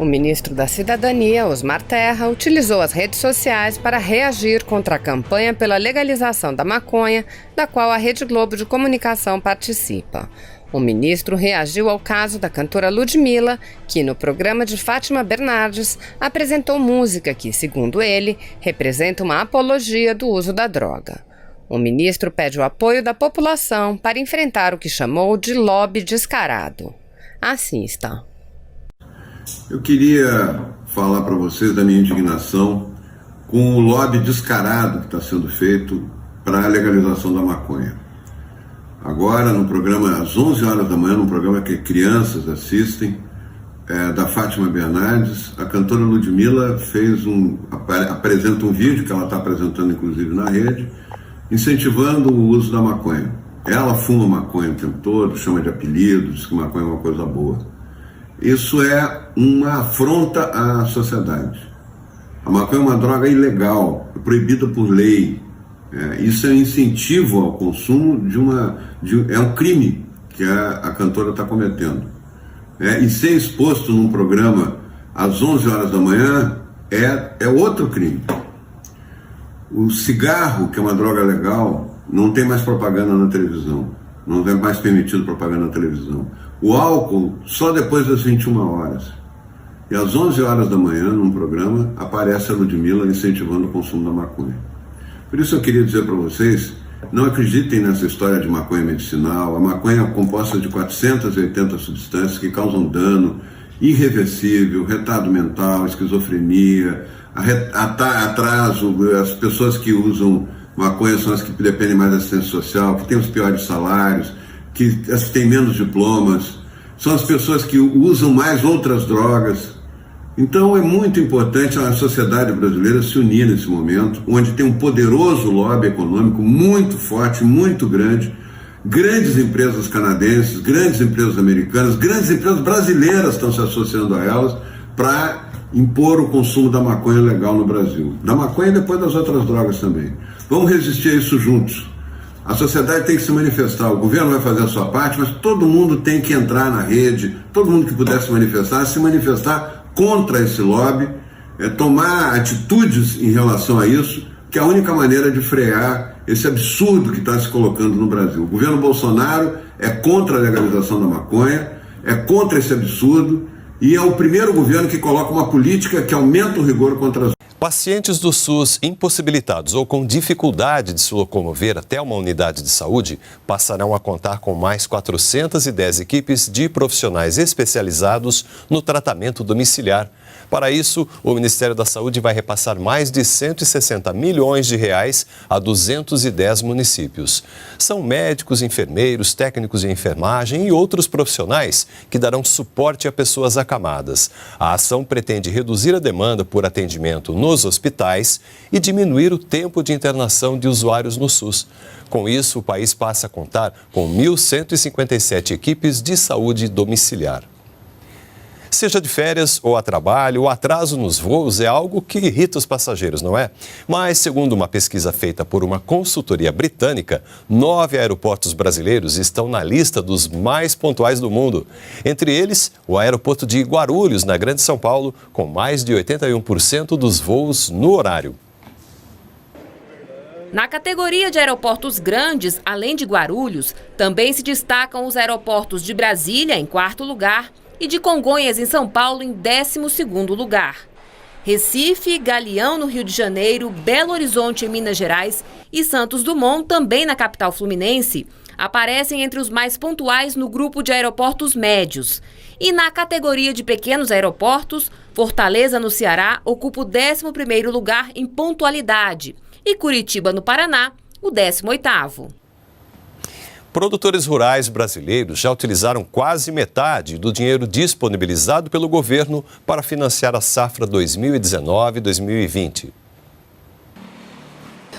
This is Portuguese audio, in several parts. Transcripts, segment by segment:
O ministro da Cidadania, Osmar Terra, utilizou as redes sociais para reagir contra a campanha pela legalização da maconha, da qual a Rede Globo de Comunicação participa. O ministro reagiu ao caso da cantora Ludmilla, que no programa de Fátima Bernardes apresentou música que, segundo ele, representa uma apologia do uso da droga. O ministro pede o apoio da população para enfrentar o que chamou de lobby descarado. Assista. Eu queria falar para vocês da minha indignação com o lobby descarado que está sendo feito para a legalização da maconha. Agora, no programa, às 11 horas da manhã, num programa que crianças assistem, da Fátima Bernardes, a cantora Ludmilla apresenta um vídeo que ela está apresentando, inclusive, na rede, incentivando o uso da maconha. Ela fuma maconha o tempo todo, chama de apelido, diz que maconha é uma coisa boa. Isso é uma afronta à sociedade. A maconha é uma droga ilegal, proibida por lei. Isso é um incentivo ao consumo é um crime que a cantora está cometendo. E ser exposto num programa às 11 horas da manhã é outro crime. O cigarro, que é uma droga legal, não tem mais propaganda na televisão. Não é mais permitido propaganda na televisão. O álcool, só depois das 21 horas. E às 11 horas da manhã, num programa, aparece a Ludmilla incentivando o consumo da maconha. Por isso eu queria dizer para vocês, não acreditem nessa história de maconha medicinal. A maconha é composta de 480 substâncias que causam dano irreversível, retardo mental, esquizofrenia, atraso. As pessoas que usam maconha são as que dependem mais da assistência social, que têm os piores salários, as que têm menos diplomas, são as pessoas que usam mais outras drogas. Então é muito importante a sociedade brasileira se unir nesse momento, onde tem um poderoso lobby econômico muito forte, muito grande, grandes empresas canadenses, grandes empresas americanas, grandes empresas brasileiras estão se associando a elas para impor o consumo da maconha legal no Brasil. Da maconha e depois das outras drogas também. Vamos resistir a isso juntos. A sociedade tem que se manifestar, o governo vai fazer a sua parte, mas todo mundo tem que entrar na rede, todo mundo que puder se manifestar contra esse lobby, tomar atitudes em relação a isso, que é a única maneira de frear esse absurdo que está se colocando no Brasil. O governo Bolsonaro é contra a legalização da maconha, é contra esse absurdo, e é o primeiro governo que coloca uma política que aumenta o rigor contra as... Pacientes do SUS impossibilitados ou com dificuldade de se locomover até uma unidade de saúde passarão a contar com mais 410 equipes de profissionais especializados no tratamento domiciliar. Para isso, o Ministério da Saúde vai repassar mais de 160 milhões de reais a 210 municípios. São médicos, enfermeiros, técnicos de enfermagem e outros profissionais que darão suporte a pessoas acamadas. A ação pretende reduzir a demanda por atendimento nos hospitais e diminuir o tempo de internação de usuários no SUS. Com isso, o país passa a contar com 1.157 equipes de saúde domiciliar. Seja de férias ou a trabalho, o atraso nos voos é algo que irrita os passageiros, não é? Mas, segundo uma pesquisa feita por uma consultoria britânica, 9 aeroportos brasileiros estão na lista dos mais pontuais do mundo. Entre eles, o aeroporto de Guarulhos, na Grande São Paulo, com mais de 81% dos voos no horário. Na categoria de aeroportos grandes, além de Guarulhos, também se destacam os aeroportos de Brasília, em 4º lugar, e de Congonhas, em São Paulo, em 12º lugar. Recife, Galeão, no Rio de Janeiro, Belo Horizonte, em Minas Gerais e Santos Dumont, também na capital fluminense, aparecem entre os mais pontuais no grupo de aeroportos médios. E na categoria de pequenos aeroportos, Fortaleza, no Ceará, ocupa o 11º lugar em pontualidade e Curitiba, no Paraná, o 18º. Produtores rurais brasileiros já utilizaram quase metade do dinheiro disponibilizado pelo governo para financiar a safra 2019-2020.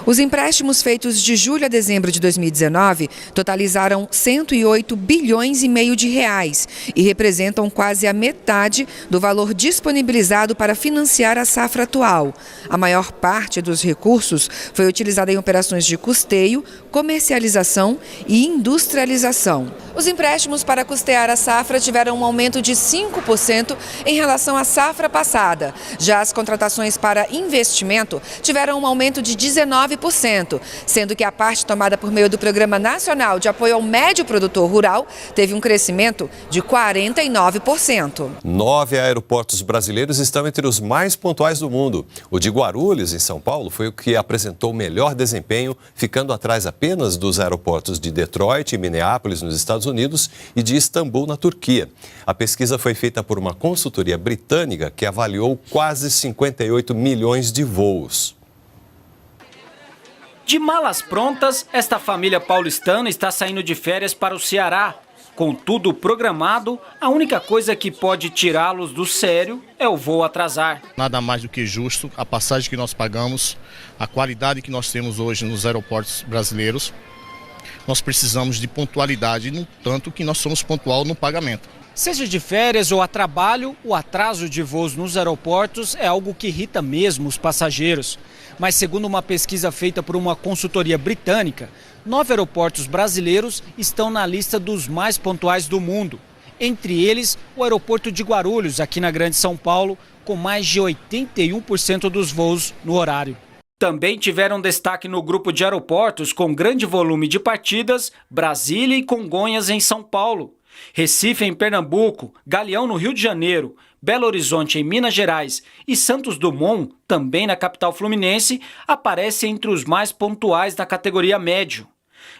Os empréstimos feitos de julho a dezembro de 2019 totalizaram 108 bilhões e meio de reais e representam quase a metade do valor disponibilizado para financiar a safra atual. A maior parte dos recursos foi utilizada em operações de custeio, comercialização e industrialização. Os empréstimos para custear a safra tiveram um aumento de 5% em relação à safra passada. Já as contratações para investimento tiveram um aumento de 19%, sendo que a parte tomada por meio do Programa Nacional de Apoio ao Médio Produtor Rural teve um crescimento de 49%. 9 aeroportos brasileiros estão entre os mais pontuais do mundo. O de Guarulhos, em São Paulo, foi o que apresentou o melhor desempenho, ficando atrás apenas dos aeroportos de Detroit e Minneapolis, nos Estados Unidos, e de Istambul, na Turquia. A pesquisa foi feita por uma consultoria britânica que avaliou quase 58 milhões de voos. De malas prontas, esta família paulistana está saindo de férias para o Ceará. Com tudo programado, a única coisa que pode tirá-los do sério é o voo atrasar. Nada mais do que justo a passagem que nós pagamos, a qualidade que nós temos hoje nos aeroportos brasileiros. Nós precisamos de pontualidade, no tanto que nós somos pontual no pagamento. Seja de férias ou a trabalho, o atraso de voos nos aeroportos é algo que irrita mesmo os passageiros. Mas segundo uma pesquisa feita por uma consultoria britânica, 9 aeroportos brasileiros estão na lista dos mais pontuais do mundo. Entre eles, o aeroporto de Guarulhos, aqui na Grande São Paulo, com mais de 81% dos voos no horário. Também tiveram destaque no grupo de aeroportos com grande volume de partidas, Brasília e Congonhas em São Paulo. Recife em Pernambuco, Galeão no Rio de Janeiro, Belo Horizonte em Minas Gerais e Santos Dumont, também na capital fluminense, aparecem entre os mais pontuais da categoria médio.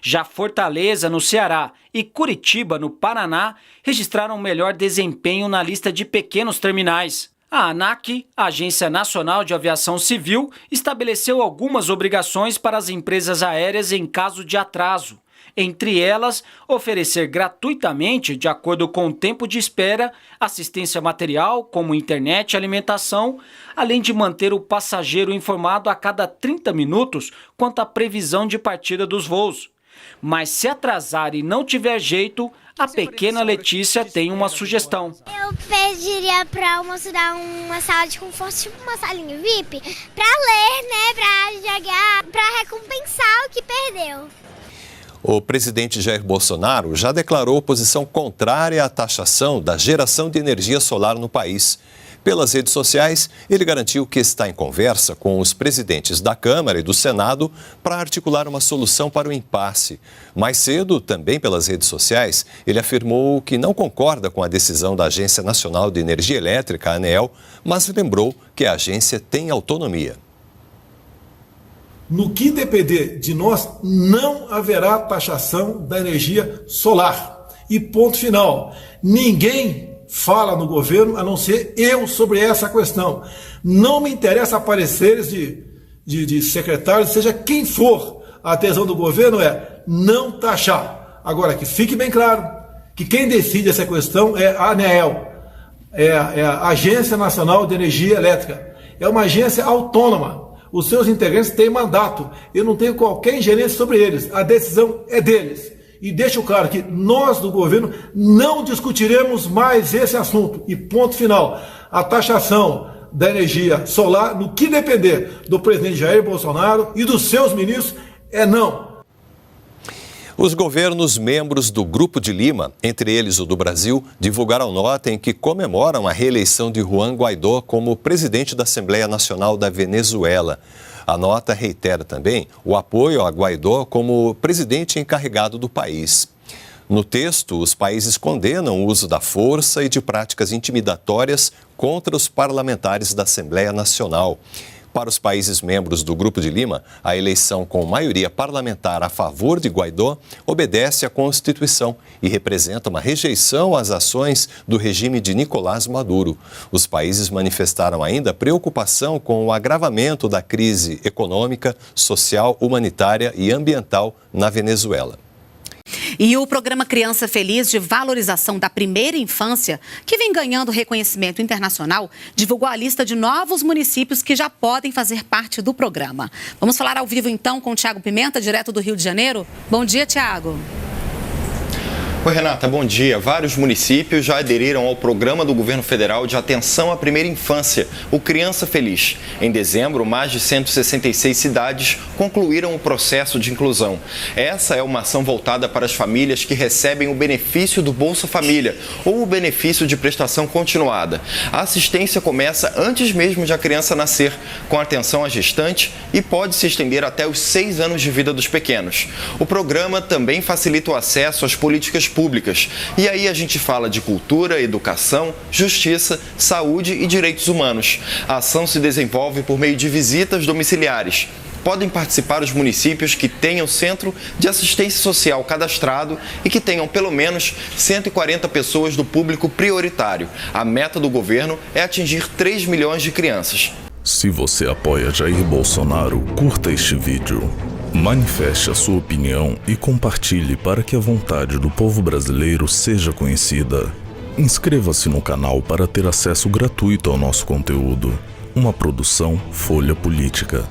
Já Fortaleza, no Ceará, e Curitiba, no Paraná, registraram melhor desempenho na lista de pequenos terminais. A ANAC, a Agência Nacional de Aviação Civil, estabeleceu algumas obrigações para as empresas aéreas em caso de atraso. Entre elas, oferecer gratuitamente, de acordo com o tempo de espera, assistência material, como internet e alimentação, além de manter o passageiro informado a cada 30 minutos quanto à previsão de partida dos voos. Mas se atrasar e não tiver jeito, a pequena Letícia tem uma sugestão. Eu pediria para o almoço dar uma sala de conforto, tipo uma salinha VIP, para ler, né, para jogar, para recompensar o que perdeu. O presidente Jair Bolsonaro já declarou posição contrária à taxação da geração de energia solar no país. Pelas redes sociais, ele garantiu que está em conversa com os presidentes da Câmara e do Senado para articular uma solução para o impasse. Mais cedo, também pelas redes sociais, ele afirmou que não concorda com a decisão da Agência Nacional de Energia Elétrica, a ANEEL, mas lembrou que a agência tem autonomia. No que depender de nós, não haverá taxação da energia solar. E ponto final. Ninguém fala no governo, a não ser eu, sobre essa questão. Não me interessa pareceres de secretários, seja quem for. A adesão do governo é não taxar. Agora, que fique bem claro que quem decide essa questão é a ANEEL, é a Agência Nacional de Energia Elétrica. É uma agência autônoma. Os seus integrantes têm mandato. Eu não tenho qualquer ingerência sobre eles. A decisão é deles. E deixo claro que nós do governo não discutiremos mais esse assunto. E ponto final. A taxação da energia solar, no que depender do presidente Jair Bolsonaro e dos seus ministros, é não. Os governos membros do Grupo de Lima, entre eles o do Brasil, divulgaram nota em que comemoram a reeleição de Juan Guaidó como presidente da Assembleia Nacional da Venezuela. A nota reitera também o apoio a Guaidó como presidente encarregado do país. No texto, os países condenam o uso da força e de práticas intimidatórias contra os parlamentares da Assembleia Nacional. Para os países membros do Grupo de Lima, a eleição com maioria parlamentar a favor de Guaidó obedece à Constituição e representa uma rejeição às ações do regime de Nicolás Maduro. Os países manifestaram ainda preocupação com o agravamento da crise econômica, social, humanitária e ambiental na Venezuela. E o programa Criança Feliz, de valorização da primeira infância, que vem ganhando reconhecimento internacional, divulgou a lista de novos municípios que já podem fazer parte do programa. Vamos falar ao vivo então com o Tiago Pimenta, direto do Rio de Janeiro. Bom dia, Tiago. Oi, Renata, bom dia. Vários municípios já aderiram ao programa do governo federal de atenção à primeira infância, o Criança Feliz. Em dezembro, mais de 166 cidades concluíram o processo de inclusão. Essa é uma ação voltada para as famílias que recebem o benefício do Bolsa Família ou o benefício de prestação continuada. A assistência começa antes mesmo de a criança nascer, com atenção à gestante, e pode se estender até os 6 anos de vida dos pequenos. O programa também facilita o acesso às políticas públicas. E aí a gente fala de cultura, educação, justiça, saúde e direitos humanos. A ação se desenvolve por meio de visitas domiciliares. Podem participar os municípios que tenham centro de assistência social cadastrado e que tenham pelo menos 140 pessoas do público prioritário. A meta do governo é atingir 3 milhões de crianças. Se você apoia Jair Bolsonaro, curta este vídeo. Manifeste a sua opinião e compartilhe para que a vontade do povo brasileiro seja conhecida. Inscreva-se no canal para ter acesso gratuito ao nosso conteúdo. Uma produção Folha Política.